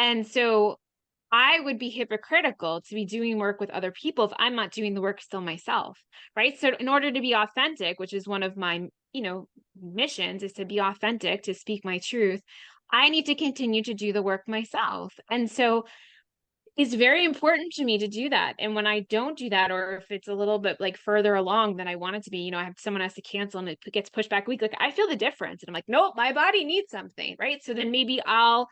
And so I would be hypocritical to be doing work with other people if I'm not doing the work still myself, right? So in order to be authentic, which is one of my, missions, is to be authentic, to speak my truth, I need to continue to do the work myself. And so it's very important to me to do that. And when I don't do that, or if it's a little bit like further along than I want it to be, I have someone has to cancel and it gets pushed back a week, like I feel the difference. And I'm like, nope, my body needs something, right? So then maybe I'll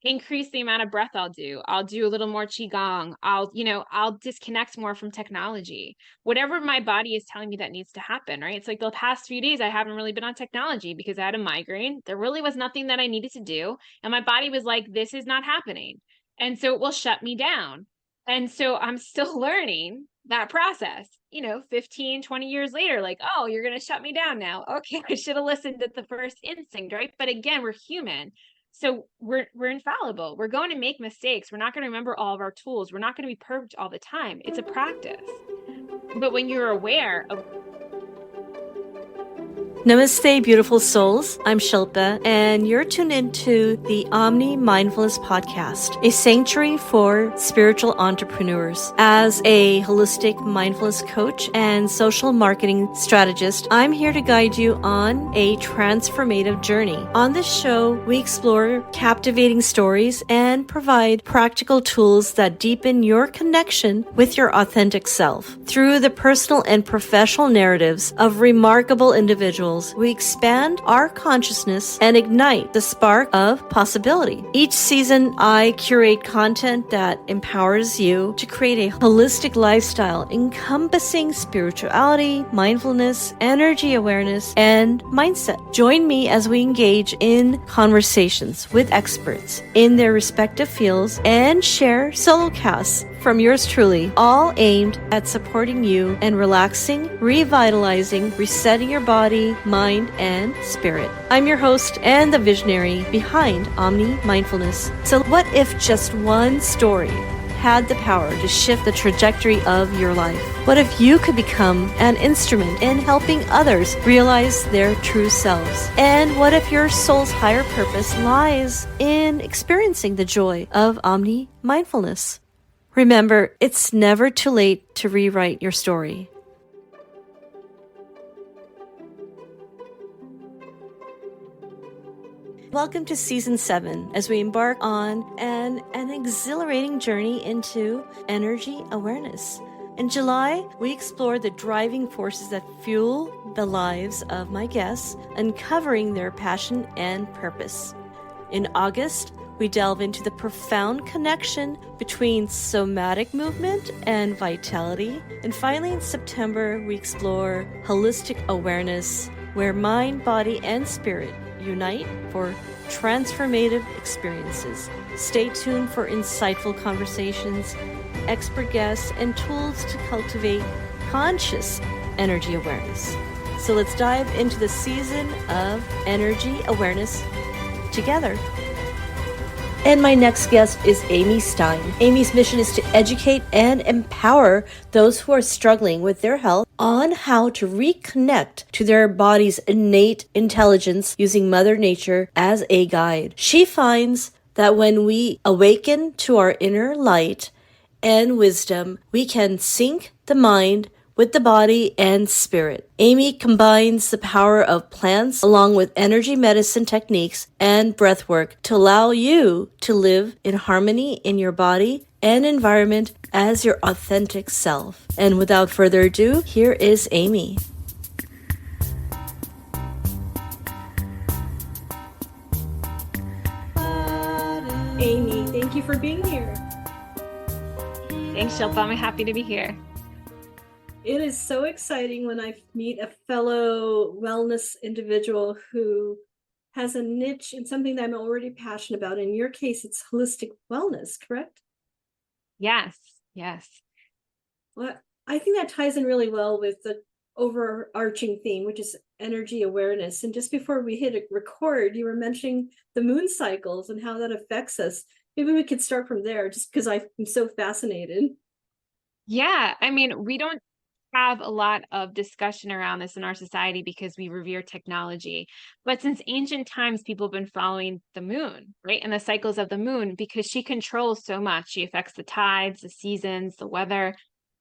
increase the amount of breath I'll do. I'll do a little more qigong. I'll disconnect more from technology. Whatever my body is telling me that needs to happen, right? It's like the past few days I haven't really been on technology because I had a migraine. There really was nothing that I needed to do, and my body was like, this is not happening. And so it will shut me down. And so I'm still learning that process, 15, 20 years later, like, oh, you're going to shut me down now. Okay, I should have listened at the first instinct, right? But again, we're human. So we're infallible. We're going to make mistakes. We're not going to remember all of our tools. We're not going to be perfect all the time. It's a practice. But when you're aware of Namaste, beautiful souls. I'm Shilpa, and you're tuned into the Omni Mindfulness podcast, a sanctuary for spiritual entrepreneurs. As a holistic mindfulness coach and social marketing strategist, I'm here to guide you on a transformative journey. On this show, we explore captivating stories and provide practical tools that deepen your connection with your authentic self. Through the personal and professional narratives of remarkable individuals, we expand our consciousness and ignite the spark of possibility. Each season, I curate content that empowers you to create a holistic lifestyle encompassing spirituality, mindfulness, energy awareness, and mindset. Join me as we engage in conversations with experts in their respective fields and share solo casts from yours truly, all aimed at supporting you and relaxing, revitalizing, resetting your body, mind, and spirit. I'm your host and the visionary behind Omni Mindfulness. So what if just one story had the power to shift the trajectory of your life? What if you could become an instrument in helping others realize their true selves? And what if your soul's higher purpose lies in experiencing the joy of Omni Mindfulness? Remember, it's never too late to rewrite your story. Welcome to Season 7 as we embark on an exhilarating journey into energy awareness. In July, we explore the driving forces that fuel the lives of my guests, uncovering their passion and purpose. In August, we delve into the profound connection between somatic movement and vitality. And finally, in September, we explore holistic awareness, where mind, body, and spirit unite for transformative experiences. Stay tuned for insightful conversations, expert guests, and tools to cultivate conscious energy awareness. So let's dive into the season of energy awareness together. And my next guest is Amy Stein. Amy's mission is to educate and empower those who are struggling with their health on how to reconnect to their body's innate intelligence using Mother Nature as a guide. She finds that when we awaken to our inner light and wisdom, we can sync the mind with the body and spirit. Amy combines the power of plants along with energy medicine techniques and breathwork to allow you to live in harmony in your body and environment as your authentic self. And without further ado, here is Amy. Amy, thank you for being here. Thanks, Shilpa. I'm happy to be here. It is so exciting when I meet a fellow wellness individual who has a niche in something that I'm already passionate about. In your case, it's holistic wellness, correct? Yes. Well, I think that ties in really well with the overarching theme, which is energy awareness. And just before we hit record, you were mentioning the moon cycles and how that affects us. Maybe we could start from there, just because I'm so fascinated. Yeah. I mean, we don't have a lot of discussion around this in our society because we revere technology. But since ancient times, people have been following the moon, right? And the cycles of the moon because she controls so much. She affects the tides, the seasons, the weather.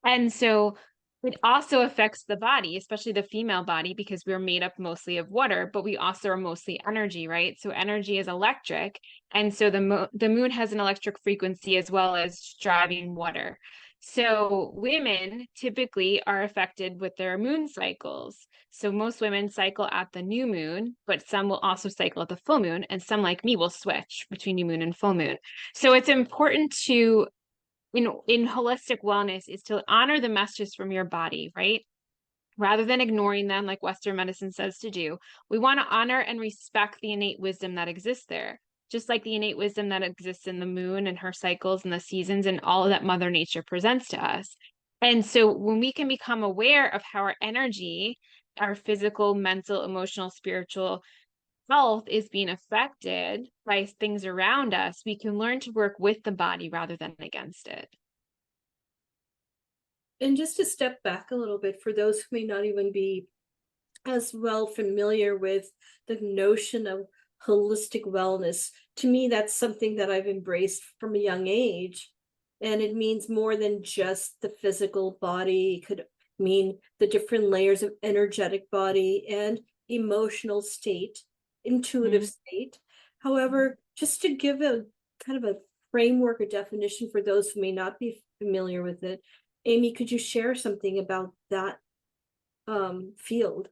And so it also affects the body, especially the female body, because we're made up mostly of water, but we also are mostly energy, right? So energy is electric. And so the moon has an electric frequency as well as driving water. So women typically are affected with their moon cycles. So most women cycle at the new moon, but some will also cycle at the full moon, and some like me will switch between new moon and full moon. So it's important to in holistic wellness is to honor the messages from your body, right? Rather than ignoring them like Western medicine says to do, we want to honor and respect the innate wisdom that exists there, just like the innate wisdom that exists in the moon and her cycles and the seasons and all that Mother Nature presents to us. And so when we can become aware of how our energy, our physical, mental, emotional, spiritual health is being affected by things around us, we can learn to work with the body rather than against it. And just to step back a little bit for those who may not even be as well familiar with the notion of holistic wellness, to me, that's something that I've embraced from a young age. And it means more than just the physical body. It could mean the different layers of energetic body and emotional state, intuitive state. However, just to give a kind of a framework or definition for those who may not be familiar with it, Amy, could you share something about that field?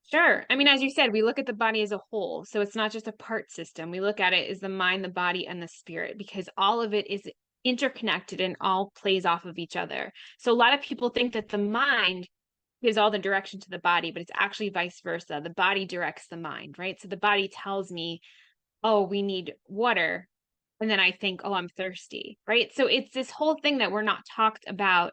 Sure. I mean, as you said, we look at the body as a whole. So it's not just a part system. We look at it as the mind, the body, and the spirit, because all of it is interconnected and all plays off of each other. So a lot of people think that the mind gives all the direction to the body, but it's actually vice versa. The body directs the mind, right? So the body tells me, oh, we need water. And then I think, oh, I'm thirsty, right? So it's this whole thing that we're not talked about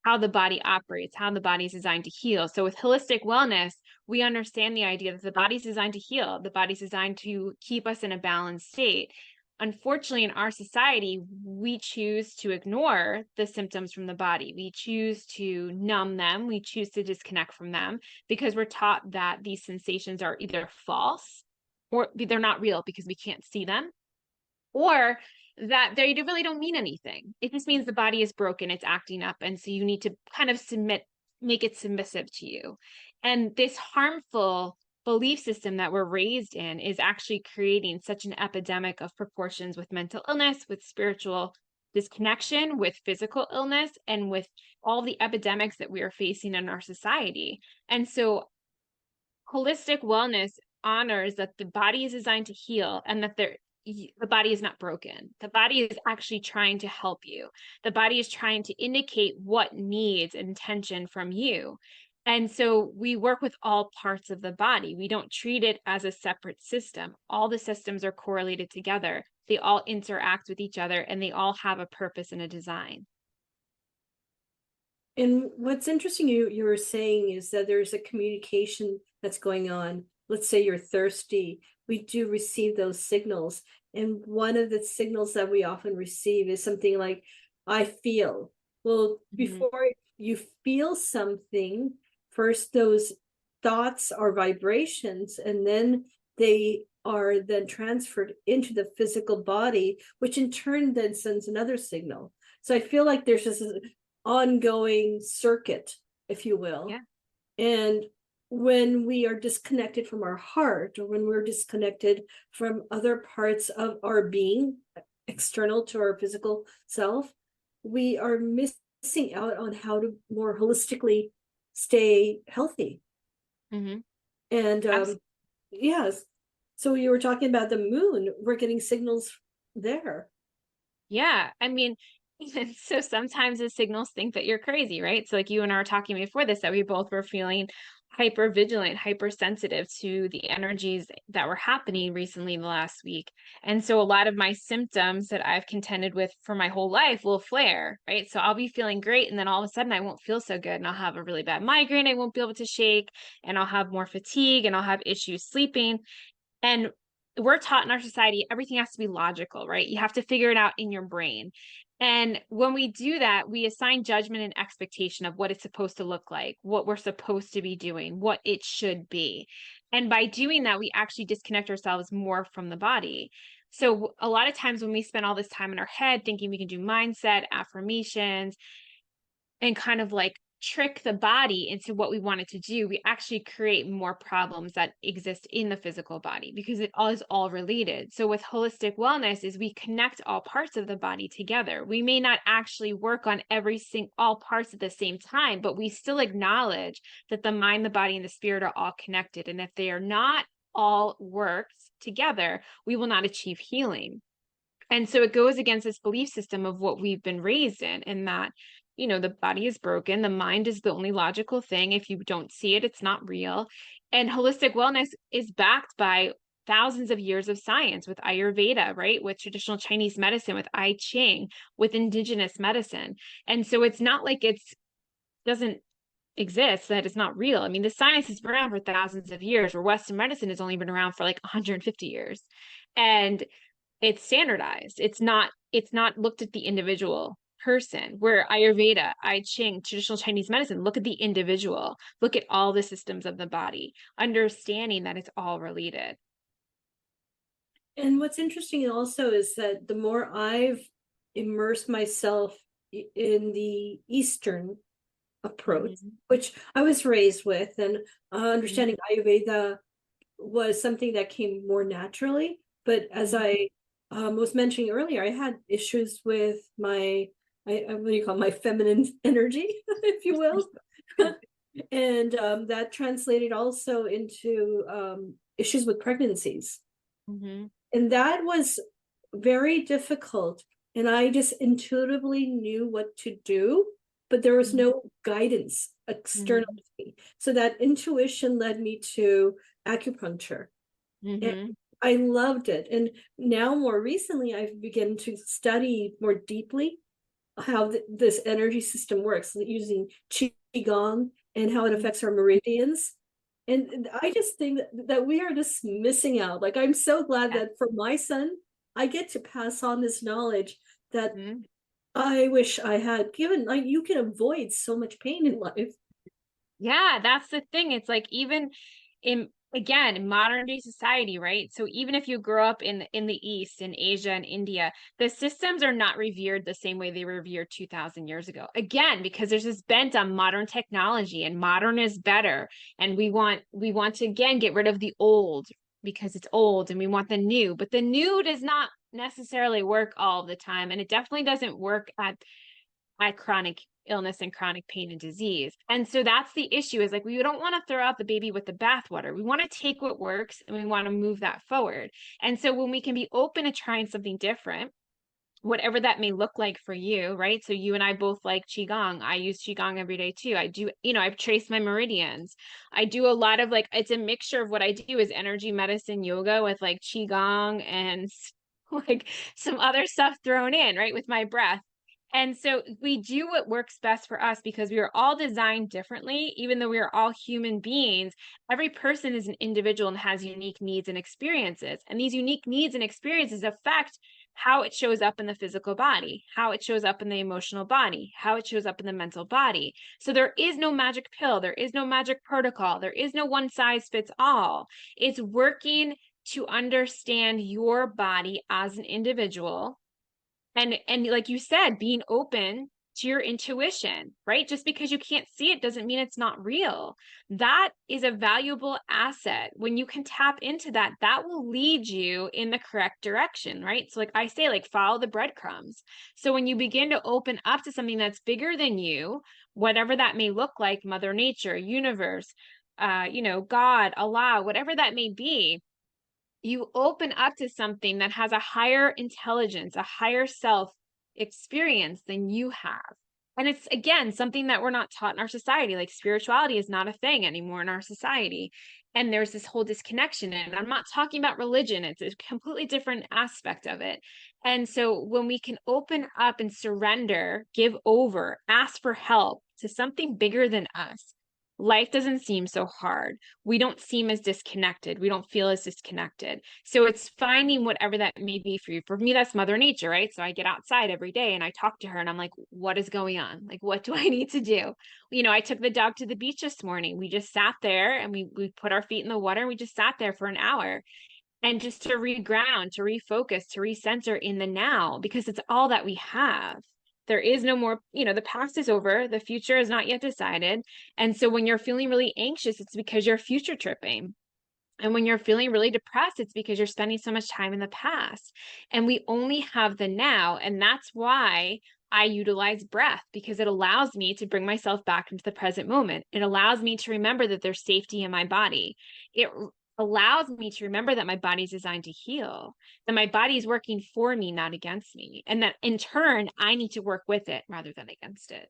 how the body operates, how the body is designed to heal. So with holistic wellness, we understand the idea that the body's designed to heal. The body's designed to keep us in a balanced state. Unfortunately, in our society, we choose to ignore the symptoms from the body. We choose to numb them. We choose to disconnect from them because we're taught that these sensations are either false or they're not real because we can't see them, or that they really don't mean anything. It just means the body is broken, it's acting up. And so you need to kind of make it submissive to you. And this harmful belief system that we're raised in is actually creating such an epidemic of proportions with mental illness, with spiritual disconnection, with physical illness, and with all the epidemics that we are facing in our society. And so holistic wellness honors that the body is designed to heal and that the body is not broken. The body is actually trying to help you. The body is trying to indicate what needs intention from you. And so we work with all parts of the body. We don't treat it as a separate system. All the systems are correlated together. They all interact with each other and they all have a purpose and a design. And what's interesting you were saying is that there's a communication that's going on. Let's say you're thirsty. We do receive those signals. And one of the signals that we often receive is something like, I feel. Well, before you feel something, first those thoughts are vibrations, and then they are then transferred into the physical body, which in turn then sends another signal. So I feel like there's this ongoing circuit, if you will. Yeah. And when we are disconnected from our heart, or when we're disconnected from other parts of our being external to our physical self, we are missing out on how to more holistically stay healthy. And yes, so you were talking about the moon. We're getting signals there. Yeah, I mean, so sometimes the signals think that you're crazy, right? So like you and I were talking before this, that we both were feeling hyper vigilant, hypersensitive to the energies that were happening recently in the last week. And so a lot of my symptoms that I've contended with for my whole life will flare, right? So I'll be feeling great. And then all of a sudden I won't feel so good and I'll have a really bad migraine. I won't be able to shake and I'll have more fatigue and I'll have issues sleeping. And we're taught in our society, everything has to be logical, right? You have to figure it out in your brain. And when we do that, we assign judgment and expectation of what it's supposed to look like, what we're supposed to be doing, what it should be. And by doing that, we actually disconnect ourselves more from the body. So a lot of times when we spend all this time in our head thinking we can do mindset, affirmations, and kind of like trick the body into what we want it to do, we actually create more problems that exist in the physical body because it all is all related. So with holistic wellness is we connect all parts of the body together. We may not actually work on all parts at the same time, but we still acknowledge that the mind, the body, and the spirit are all connected. And if they are not all worked together, we will not achieve healing. And so it goes against this belief system of what we've been raised in that, the body is broken. The mind is the only logical thing. If you don't see it, it's not real. And holistic wellness is backed by thousands of years of science with Ayurveda, right? With traditional Chinese medicine, with I Ching, with indigenous medicine. And so it's not like doesn't exist, that it's not real. I mean, the science has been around for thousands of years, where Western medicine has only been around for like 150 years. And it's standardized. It's not looked at the individual person, where Ayurveda, I Ching, traditional Chinese medicine, look at the individual, look at all the systems of the body, understanding that it's all related. And what's interesting also is that the more I've immersed myself in the Eastern approach, which I was raised with, and understanding Ayurveda was something that came more naturally. But as I was mentioning earlier, I had issues with my, what do you call it, my feminine energy, if you will. And that translated also into issues with pregnancies. And that was very difficult. And I just intuitively knew what to do, but there was no guidance external to me. So that intuition led me to acupuncture. And I loved it. And now more recently, I've begun to study more deeply how this energy system works using Qigong and how it affects our meridians. And I just think that we are just missing out. Like, I'm so glad that for my son, I get to pass on this knowledge that I wish I had given. Like, you can avoid so much pain in life. Yeah, that's the thing. It's like, even in modern day society, right? So even if you grow up in the East, in Asia and India, the systems are not revered the same way they were revered 2000 years ago. Again, because there's this bent on modern technology, and modern is better. And we want to again get rid of the old because it's old, and we want the new, but the new does not necessarily work all the time. And it definitely doesn't work at chronic illness and chronic pain and disease. And so that's the issue, is like, we don't want to throw out the baby with the bathwater. We want to take what works and we want to move that forward. And so when we can be open to trying something different, whatever that may look like for you, right? So you and I both like Qigong. I use Qigong every day too. I do, I've traced my meridians. I do a lot of like, it's a mixture of what I do is energy medicine yoga with like Qigong and like some other stuff thrown in, right? With my breath. And so we do what works best for us, because we are all designed differently. Even though we are all human beings, every person is an individual and has unique needs and experiences. And these unique needs and experiences affect how it shows up in the physical body, how it shows up in the emotional body, how it shows up in the mental body. So there is no magic pill. There is no magic protocol. There is no one size fits all. It's working to understand your body as an individual. And like you said, being open to your intuition, right? Just because you can't see it doesn't mean it's not real. That is a valuable asset. When you can tap into that, that will lead you in the correct direction, right? So like I say, like, follow the breadcrumbs. So when you begin to open up to something that's bigger than you, whatever that may look like, Mother Nature, universe, God, Allah, whatever that may be, you open up to something that has a higher intelligence, a higher self experience than you have. And it's, again, something that we're not taught in our society. Like, spirituality is not a thing anymore in our society. And there's this whole disconnection. And I'm not talking about religion. It's a completely different aspect of it. And so when we can open up and surrender, give over, ask for help to something bigger than us, life doesn't seem so hard. We don't seem as disconnected. We don't feel as disconnected. So it's finding whatever that may be for you. For me, that's Mother Nature, right? So I get outside every day and I talk to her and I'm like, what is going on? Like, what do I need to do? I took the dog to the beach this morning. We just sat there and we put our feet in the water and we just sat there for an hour. And just to reground, to refocus, to recenter in the now, because it's all that we have. There is no more, the past is over, the future is not yet decided. And so when you're feeling really anxious, it's because you're future tripping. And when you're feeling really depressed, it's because you're spending so much time in the past. And we only have the now. And that's why I utilize breath, because it allows me to bring myself back into the present moment. It allows me to remember that there's safety in my body. It allows me to remember that my body's designed to heal, that my body is working for me, not against me. And that in turn, I need to work with it rather than against it.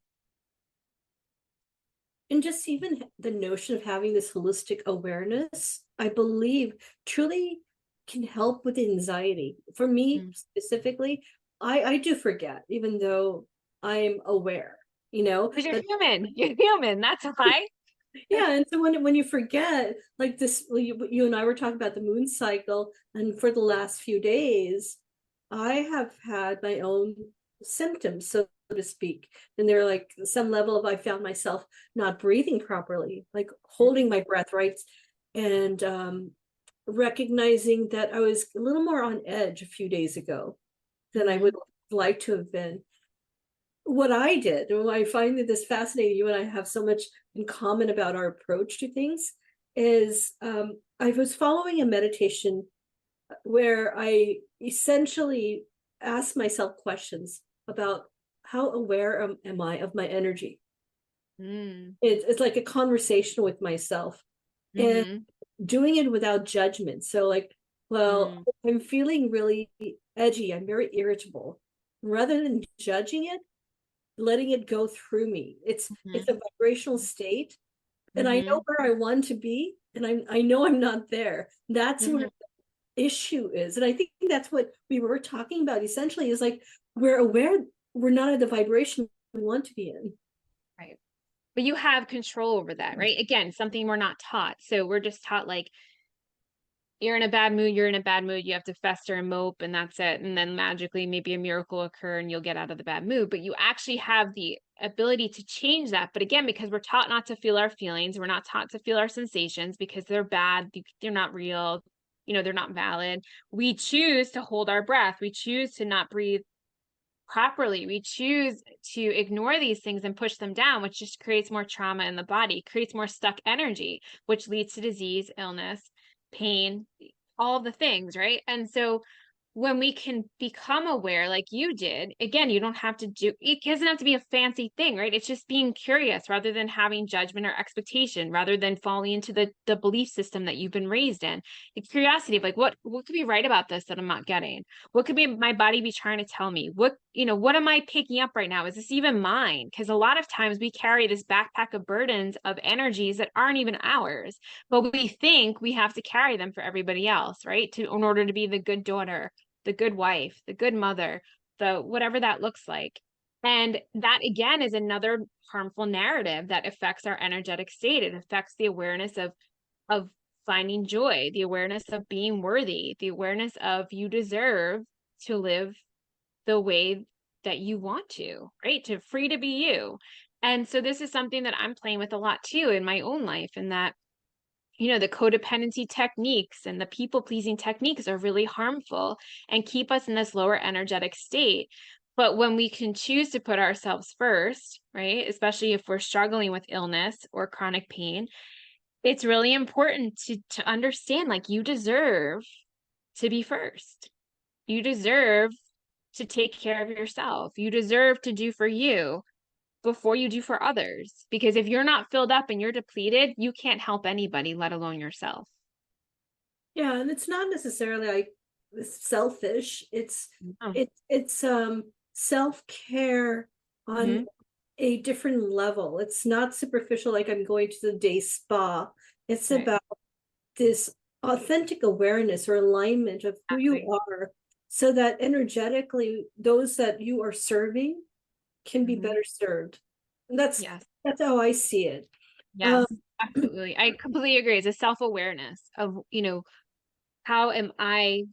And just even the notion of having this holistic awareness, I believe, truly can help with anxiety. For me specifically, I do forget, even though I'm aware, Because you're human. You're human. That's why. Yeah, and so when you forget, like this, you and I were talking about the moon cycle, and for the last few days, I have had my own symptoms, so to speak. And they're like some level of I found myself not breathing properly, like holding my breath, right? And recognizing that I was a little more on edge a few days ago than I would like to have been. What I did, and I find that this fascinating, you and I have so much in common about our approach to things, is I was following a meditation where I essentially asked myself questions about how aware am I of my energy. It's like a conversation with myself and doing it without judgment. So like, well, I'm feeling really edgy, I'm very irritable. Rather than judging it, letting it go through me. It's a vibrational state, and I know where I want to be, and I know I'm not there. That's where the issue is. And I think that's what we were talking about essentially, is like we're aware we're not at the vibration we want to be in. Right. But you have control over that, right? Again, something we're not taught. So we're just taught like, you're in a bad mood, you have to fester and mope, and that's it. And then magically maybe a miracle will occur and you'll get out of the bad mood. But you actually have the ability to change that. But again, because we're taught not to feel our feelings, we're not taught to feel our sensations because they're bad, they're not real, they're not valid. We choose to hold our breath. We choose to not breathe properly. We choose to ignore these things and push them down, which just creates more trauma in the body, creates more stuck energy, which leads to disease, illness, pain, all of the things, right? And so when we can become aware like you did, again, you don't have to do, it doesn't have to be a fancy thing, right? It's just being curious rather than having judgment or expectation, rather than falling into the belief system that you've been raised in. The curiosity of like, what could be right about this that I'm not getting? What could be my body be trying to tell me? What am I picking up right now? Is this even mine? Because a lot of times we carry this backpack of burdens of energies that aren't even ours, but we think we have to carry them for everybody else, right? In order to be the good daughter, the good wife, the good mother, the whatever that looks like. And that again is another harmful narrative that affects our energetic state. It affects the awareness of finding joy, the awareness of being worthy, the awareness of you deserve to live the way that you want to, right? To free to be you. And so this is something that I'm playing with a lot too in my own life, and that the codependency techniques and the people-pleasing techniques are really harmful and keep us in this lower energetic state. But when we can choose to put ourselves first, right, especially if we're struggling with illness or chronic pain, it's really important to understand, like, you deserve to be first. You deserve to take care of yourself. You deserve to do for you before you do for others. Because if you're not filled up and you're depleted, you can't help anybody, let alone yourself. Yeah, and it's not necessarily like selfish. It's self-care on a different level. It's not superficial, like I'm going to the day spa. It's about this authentic awareness or alignment of who you are, so that energetically those that you are serving can be better served. And that's how I see it. Yes, absolutely. I completely agree. It's a self-awareness of, how am I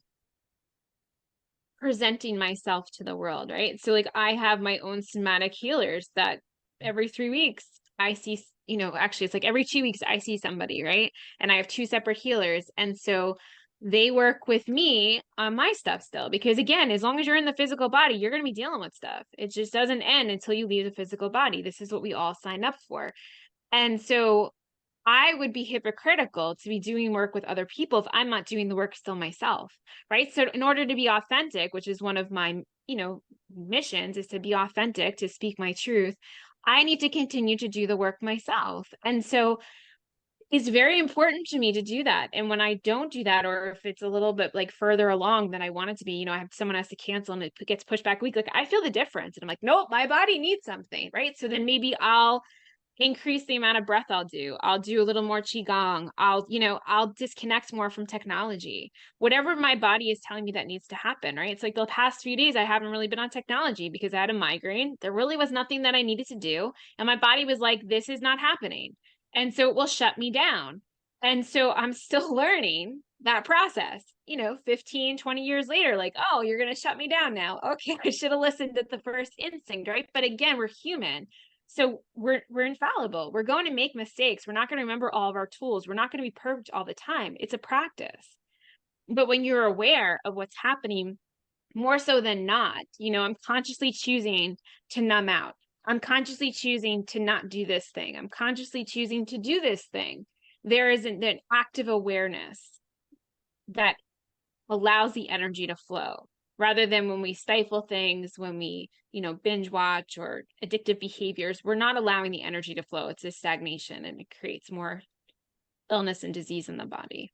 presenting myself to the world, right? So like I have my own somatic healers that every 3 weeks I see, actually it's like every 2 weeks I see somebody, right? And I have two separate healers. And so they work with me on my stuff still, because again, as long as you're in the physical body, you're going to be dealing with stuff. It just doesn't end until you leave the physical body. This is what we all signed up for. And so I would be hypocritical to be doing work with other people if I'm not doing the work still myself, right? So in order to be authentic, which is one of my, missions, is to be authentic, to speak my truth, I need to continue to do the work myself. And so it's very important to me to do that. And when I don't do that, or if it's a little bit like further along than I want it to be, I have someone has to cancel and it gets pushed back a week, like I feel the difference. And I'm like, nope, my body needs something, right? So then maybe I'll increase the amount of breath I'll do. I'll do a little more qigong. I'll disconnect more from technology. Whatever my body is telling me that needs to happen, right? It's like the past few days I haven't really been on technology because I had a migraine. There really was nothing that I needed to do, and my body was like, this is not happening. And so it will shut me down. And so I'm still learning that process, 15, 20 years later, like, oh, you're going to shut me down now. Okay, I should have listened at the first instinct, right? But again, we're human. So we're infallible. We're going to make mistakes. We're not going to remember all of our tools. We're not going to be perfect all the time. It's a practice. But when you're aware of what's happening, more so than not, I'm consciously choosing to numb out. I'm consciously choosing to not do this thing. I'm consciously choosing to do this thing. There is an active awareness that allows the energy to flow, rather than when we stifle things, when we, binge watch or addictive behaviors, we're not allowing the energy to flow. It's a stagnation and it creates more illness and disease in the body.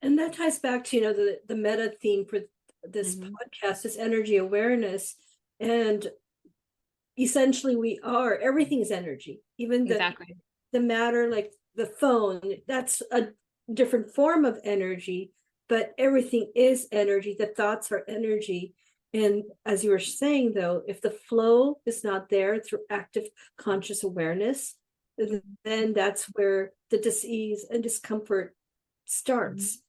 And that ties back to, the meta theme for this podcast is energy awareness. And essentially everything's energy, even Exactly. the matter, like the phone, that's a different form of energy, but everything is energy. The thoughts are energy. And as you were saying, though, if the flow is not there through active conscious awareness, then that's where the disease and discomfort starts.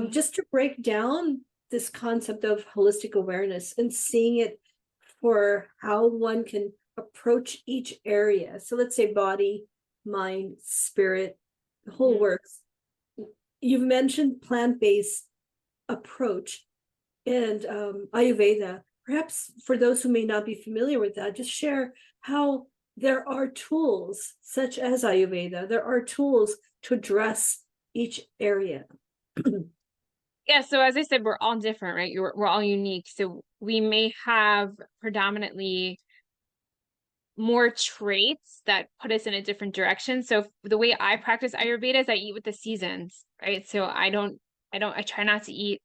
Just to break down this concept of holistic awareness and seeing it for how one can approach each area. So let's say body, mind, spirit, the whole works. You've mentioned plant-based approach and Ayurveda. Perhaps for those who may not be familiar with that, just share how there are tools such as Ayurveda. There are tools to address each area. Yeah, so as I said, we're all different, right? We're all unique. So we may have predominantly more traits that put us in a different direction. So the way I practice Ayurveda is I eat with the seasons, right? So I try not to eat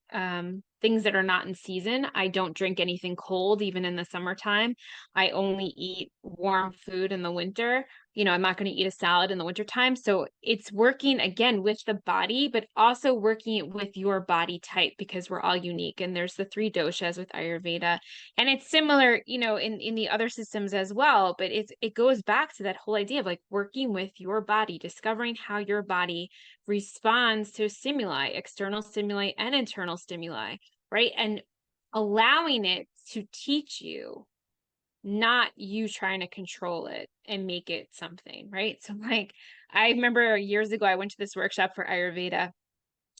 things that are not in season. I don't drink anything cold, even in the summertime. I only eat warm food in the winter. I'm not going to eat a salad in the wintertime. So it's working again with the body, but also working it with your body type, because we're all unique. And there's the 3 doshas with Ayurveda. And it's similar, in the other systems as well. But it goes back to that whole idea of like working with your body, discovering how your body responds to stimuli, external stimuli and internal stimuli, right? And allowing it to teach you, not you trying to control it and make it something, right? So like, I remember years ago, I went to this workshop for Ayurveda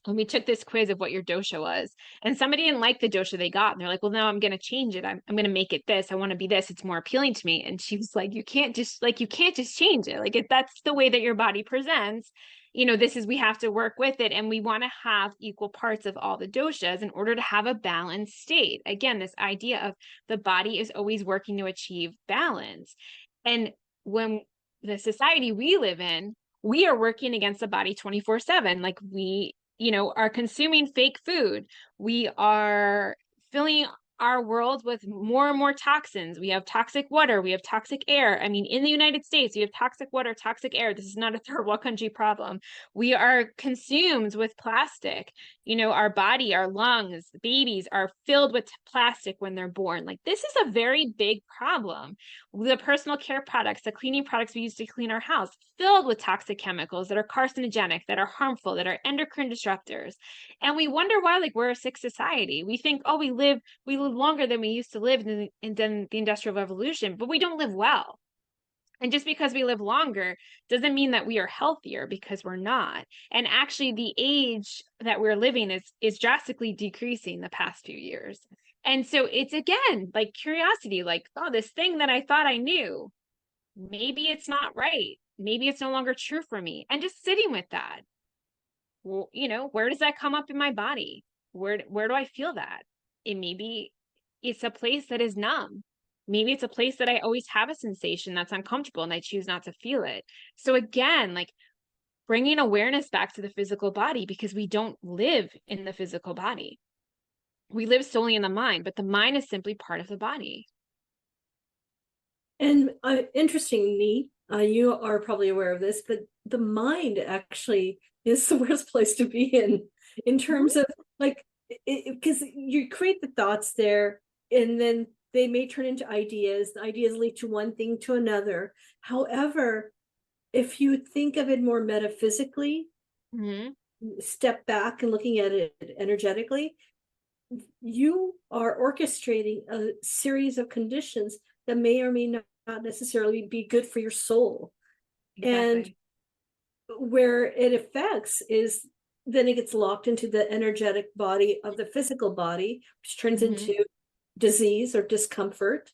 and we took this quiz of what your dosha was, and somebody didn't like the dosha they got. And they're like, well, now I'm going to change it. I'm going to make it this. I want to be this. It's more appealing to me. And she was like, you can't just change it. Like, if that's the way that your body presents, we have to work with it. And we want to have equal parts of all the doshas in order to have a balanced state. Again, this idea of the body is always working to achieve balance. And when the society we live in, we are working against the body 24/7. Like we are consuming fake food. We are filling our world with more and more toxins. We have toxic water, we have toxic air. I mean, in the United States, we have toxic water, toxic air. This is not a third world country problem. We are consumed with plastic. You know, our body, our lungs, babies are filled with plastic when they're born. Like, this is a very big problem. The personal care products, the cleaning products we use to clean our house, filled with toxic chemicals that are carcinogenic, that are harmful, that are endocrine disruptors. And we wonder why, like, we're a sick society. We think, oh, we live longer than we used to live in the Industrial Revolution, but we don't live well. And just because we live longer doesn't mean that we are healthier, because we're not. And actually, the age that we're living is drastically decreasing the past few years. And so it's, again, like curiosity, like, oh, this thing that I thought I knew, maybe it's not right. Maybe it's no longer true for me. And just sitting with that. Well, you know, where does that come up in my body? Where do I feel that? It maybe it's a place that is numb. Maybe it's a place that I always have a sensation that's uncomfortable and I choose not to feel it. So again, like, bringing awareness back to the physical body, because we don't live in the physical body. We live solely in the mind, but the mind is simply part of the body. And interestingly, you are probably aware of this, but the mind actually is the worst place to be in terms of, like, because you create the thoughts there, and then they may turn into ideas. The ideas lead to one thing to another. However, if you think of it more metaphysically, step back and looking at it energetically, you are orchestrating a series of conditions that may or may not necessarily be good for your soul. Exactly. And where it affects is then it gets locked into the energetic body of the physical body, which turns into disease or discomfort.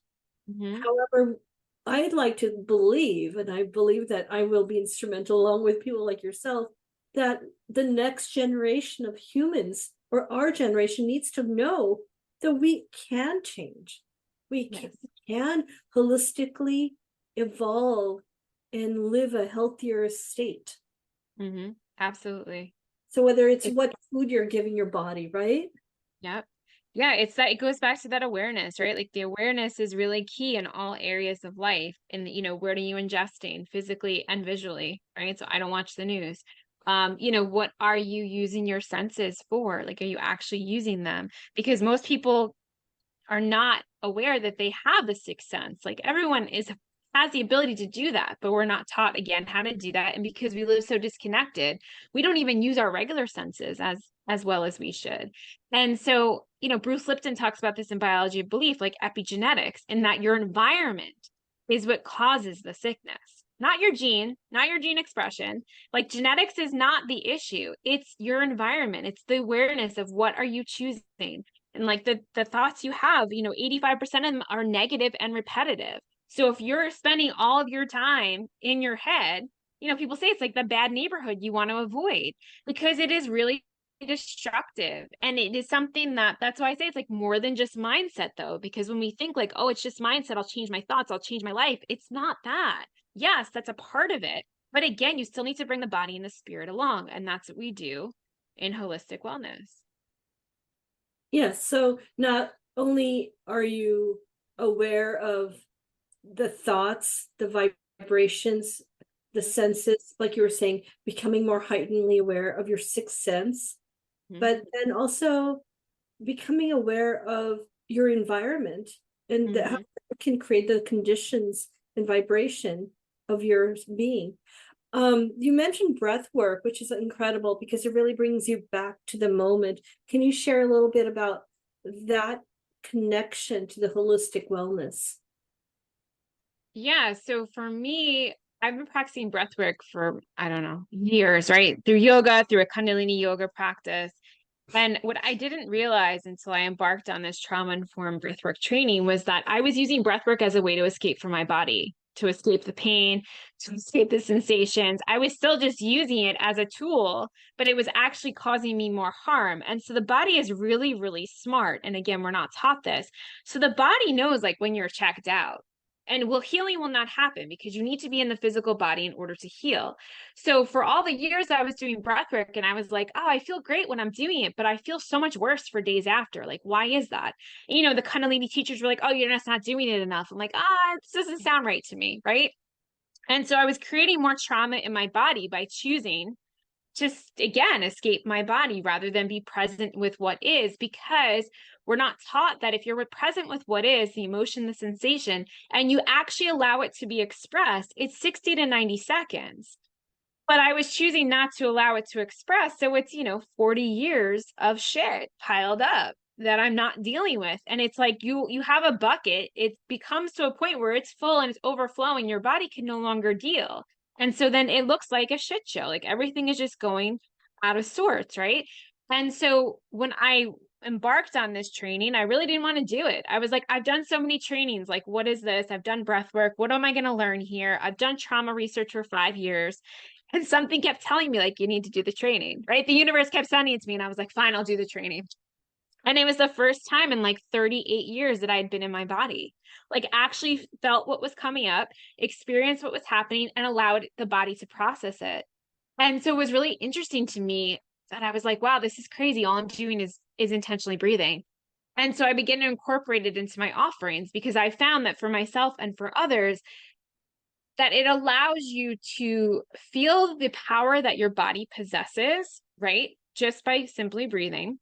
However, I'd like to believe, and I believe that I will be instrumental along with people like yourself, that the next generation of humans, or our generation, needs to know that we can change. We can holistically evolve and live a healthier state. Absolutely. So whether it's what food you're giving your body, right? Yep. Yeah, it's that, it goes back to that awareness, right? Like, the awareness is really key in all areas of life. And, you know, what are you ingesting physically and visually, right? So I don't watch the news. You know, what are you using your senses for? Like, are you actually using them? Because most people are not aware that they have the sixth sense. Like, everyone has the ability to do that, but we're not taught, again, how to do that. And because we live so disconnected, we don't even use our regular senses as well as we should. And so, you know, Bruce Lipton talks about this in Biology of Belief, like epigenetics, in that your environment is what causes the sickness, not your gene expression. Like, genetics is not the issue. It's your environment. It's the awareness of what are you choosing. And like the thoughts you have, you know, 85% of them are negative and repetitive. So if you're spending all of your time in your head, you know, people say it's like the bad neighborhood you want to avoid, because it is really destructive. And it is something that's why I say it's like more than just mindset, though, because when we think like, oh, it's just mindset, I'll change my thoughts, I'll change my life. It's not that. Yes, that's a part of it. But again, you still need to bring the body and the spirit along. And that's what we do in holistic wellness. Yes. So not only are you aware of the thoughts, the vibrations, the senses, like you were saying, becoming more heightenedly aware of your sixth sense, but then also becoming aware of your environment and how it can create the conditions and vibration of your being. You mentioned breath work, which is incredible because it really brings you back to the moment. Can you share a little bit about that connection to the holistic wellness? Yeah. So for me, I've been practicing breath work for, I don't know, years, right? Through yoga, through a Kundalini yoga practice. And what I didn't realize until I embarked on this trauma-informed breathwork training was that I was using breathwork as a way to escape from my body, to escape the pain, to escape the sensations. I was still just using it as a tool, but it was actually causing me more harm. And so the body is really, really smart. And again, we're not taught this. So the body knows, like, when you're checked out. And healing will not happen because you need to be in the physical body in order to heal. So for all the years I was doing breath work and I was like, oh, I feel great when I'm doing it, but I feel so much worse for days after. Like, why is that? And, the Kundalini teachers were like, oh, you're just not doing it enough. I'm like, this doesn't sound right to me. Right. And so I was creating more trauma in my body by choosing to, again, escape my body rather than be present with what is, because we're not taught that if you're present with what is, the emotion, the sensation, and you actually allow it to be expressed, it's 60 to 90 seconds. But I was choosing not to allow it to express. So it's, 40 years of shit piled up that I'm not dealing with. And it's like you have a bucket, it becomes to a point where it's full and it's overflowing. Your body can no longer deal. And so then it looks like a shit show. Like everything is just going out of sorts, right? And so when I embarked on this training, I really didn't want to do it. I was like, I've done so many trainings. Like, what is this? I've done breath work. What am I going to learn here? I've done trauma research for 5 years. And something kept telling me, like, you need to do the training, right? The universe kept sending it to me. And I was like, fine, I'll do the training. And it was the first time in like 38 years that I had been in my body, like actually felt what was coming up, experienced what was happening, and allowed the body to process it. And so it was really interesting to me that I was like, wow, this is crazy. All I'm doing is intentionally breathing. And so I began to incorporate it into my offerings because I found that for myself and for others, that it allows you to feel the power that your body possesses, right? Just by simply breathing,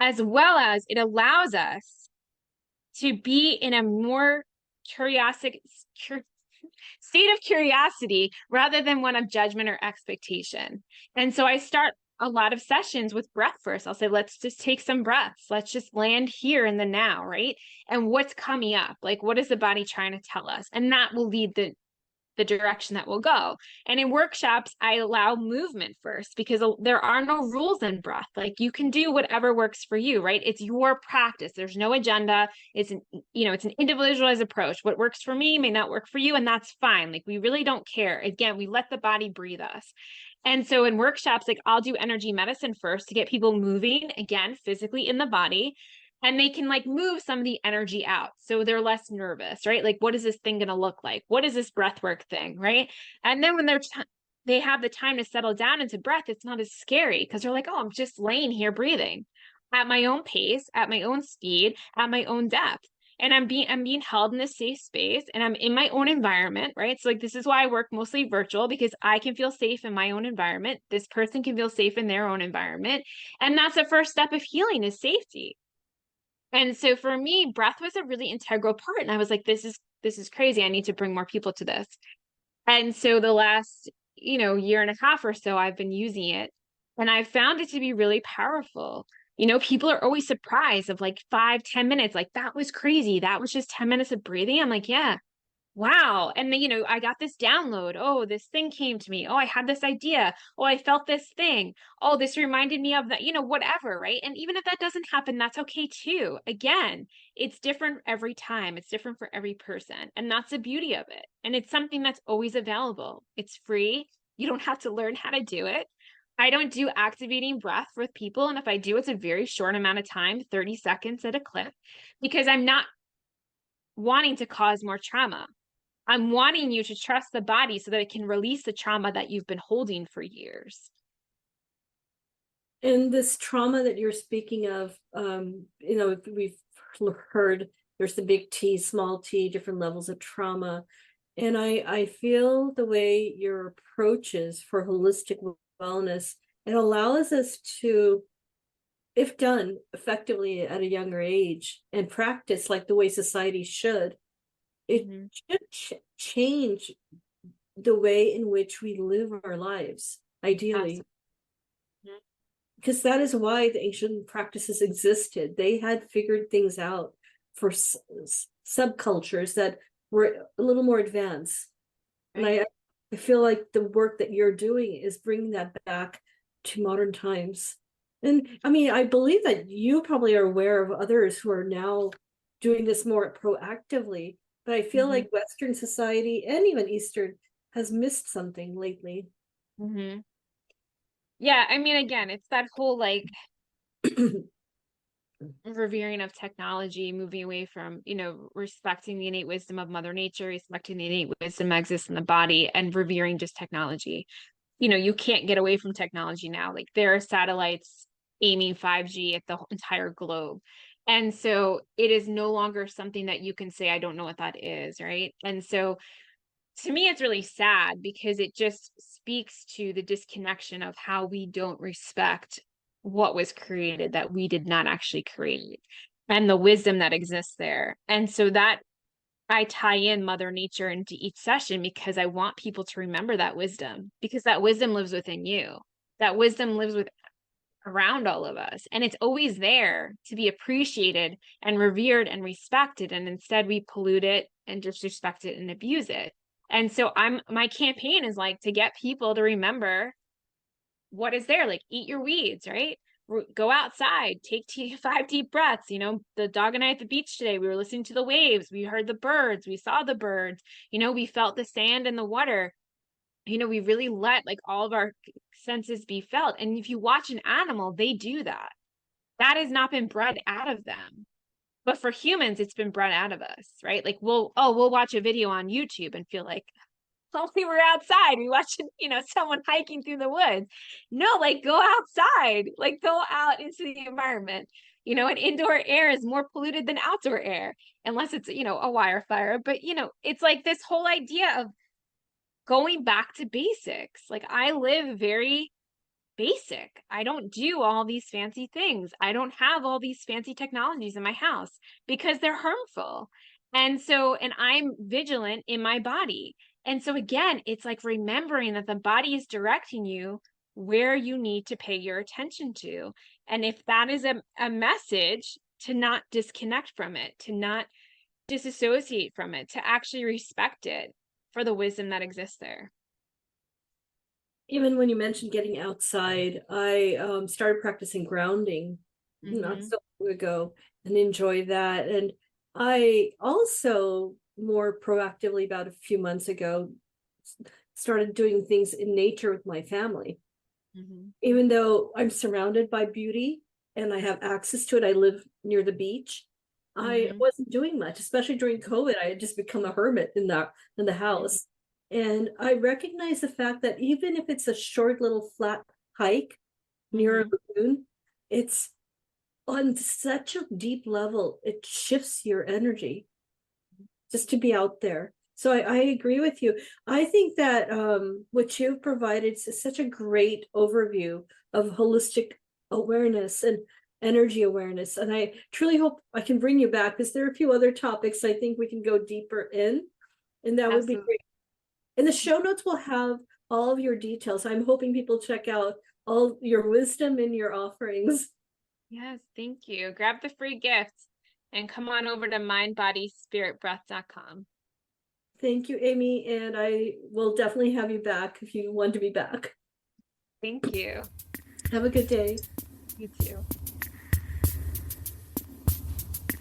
as well as it allows us to be in a more state of curiosity rather than one of judgment or expectation. And so I start a lot of sessions with breath first. I'll say, let's just take some breaths. Let's just land here in the now, right? And what's coming up? Like, what is the body trying to tell us? And that will lead the direction that we'll go. And in workshops, I allow movement first because there are no rules in breath. Like you can do whatever works for you, right? It's your practice. There's no agenda. It's an individualized approach. What works for me may not work for you, and that's fine. Like we really don't care. Again, we let the body breathe us. And so in workshops, like I'll do energy medicine first to get people moving again, physically in the body. And they can like move some of the energy out. So they're less nervous, right? Like, what is this thing going to look like? What is this breathwork thing, right? And then when they have the time to settle down into breath, it's not as scary because they're like, oh, I'm just laying here breathing at my own pace, at my own speed, at my own depth. And I'm being held in a safe space and I'm in my own environment, right? So like, this is why I work mostly virtual because I can feel safe in my own environment. This person can feel safe in their own environment. And that's the first step of healing is safety. And so for me, breath was a really integral part. And I was like, this is crazy. I need to bring more people to this. And so the last, year and a half or so, I've been using it and I found it to be really powerful. People are always surprised of like 5-10 minutes. Like that was crazy. That was just 10 minutes of breathing. I'm like, yeah, wow. And then, I got this download. Oh, this thing came to me. Oh, I had this idea. Oh, I felt this thing. Oh, this reminded me of that, whatever. Right. And even if that doesn't happen, that's okay too. Again, it's different every time. It's different for every person. And that's the beauty of it. And it's something that's always available. It's free. You don't have to learn how to do it. I don't do activating breath with people. And if I do, it's a very short amount of time, 30 seconds at a clip, because I'm not wanting to cause more trauma. I'm wanting you to trust the body so that it can release the trauma that you've been holding for years. And this trauma that you're speaking of, we've heard there's the big T, small t, different levels of trauma. And I feel the way your approach is for holistic wellness, it allows us to, if done effectively at a younger age and practice like the way society should, it should change the way in which we live our lives, ideally. Because that is why the ancient practices existed. They had figured things out for subcultures that were a little more advanced. And I feel like the work that you're doing is bringing that back to modern times. And I mean, I believe that you probably are aware of others who are now doing this more proactively. But I feel like Western society and even Eastern has missed something lately. Yeah, I mean, again, it's that whole like revering of technology, moving away from, respecting the innate wisdom of Mother Nature, respecting the innate wisdom that exists in the body, and revering just technology. You can't get away from technology now. Like, there are satellites aiming 5G at the entire globe. And so it is no longer something that you can say, I don't know what that is, right? And so to me, it's really sad because it just speaks to the disconnection of how we don't respect what was created that we did not actually create, and the wisdom that exists there. And so that I tie in Mother Nature into each session because I want people to remember that wisdom, because that wisdom lives within you. That wisdom lives around all of us, and it's always there to be appreciated and revered and respected. And instead we pollute it and disrespect it and abuse it. And so my campaign is like to get people to remember what is there. Like, eat your weeds, right? Go outside, take 5 deep breaths. The dog and I at the beach today, we were listening to the waves, we heard the birds, we saw the birds, we felt the sand and the water. We really let like all of our senses be felt. And if you watch an animal, they do that. That has not been bred out of them. But for humans, it's been bred out of us, right? Like, we'll watch a video on YouTube and feel like, well, we were outside, we watched, someone hiking through the woods. No, like, go outside, like, go out into the environment. And indoor air is more polluted than outdoor air, unless it's, a wire fire. But, it's like this whole idea of going back to basics. Like, I live very basic. I don't do all these fancy things. I don't have all these fancy technologies in my house because they're harmful. And I'm vigilant in my body. And so again, it's like remembering that the body is directing you where you need to pay your attention to. And if that is a message, to not disconnect from it, to not disassociate from it, to actually respect it for the wisdom that exists there. Even when you mentioned getting outside, I started practicing grounding not so long ago and enjoy that. And I also more proactively about a few months ago started doing things in nature with my family. Even though I'm surrounded by beauty and I have access to it, I live near the beach. I wasn't doing much, especially during COVID. I had just become a hermit in the house. And I recognize the fact that even if it's a short little flat hike near a lagoon, it's on such a deep level, it shifts your energy just to be out there. So I agree with you. I think that what you've provided is such a great overview of holistic awareness and energy awareness. And I truly hope I can bring you back, because there are a few other topics I think we can go deeper in, and that would be great. In the show notes, we'll have all of your details. I'm hoping people check out all your wisdom and your offerings. Yes, thank you. Grab the free gift and come on over to mindbodyspiritbreath.com. Thank you, Amy. And I will definitely have you back if you want to be back. Thank you. Have a good day. You too.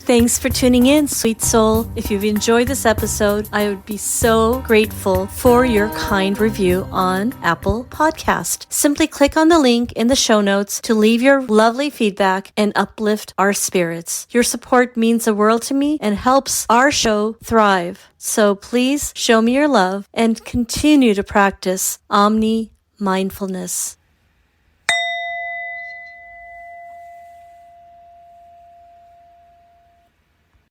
Thanks for tuning in, sweet soul. If you've enjoyed this episode, I would be so grateful for your kind review on Apple Podcast. Simply click on the link in the show notes to leave your lovely feedback and uplift our spirits. Your support means the world to me and helps our show thrive. So please show me your love and continue to practice Omni Mindfulness.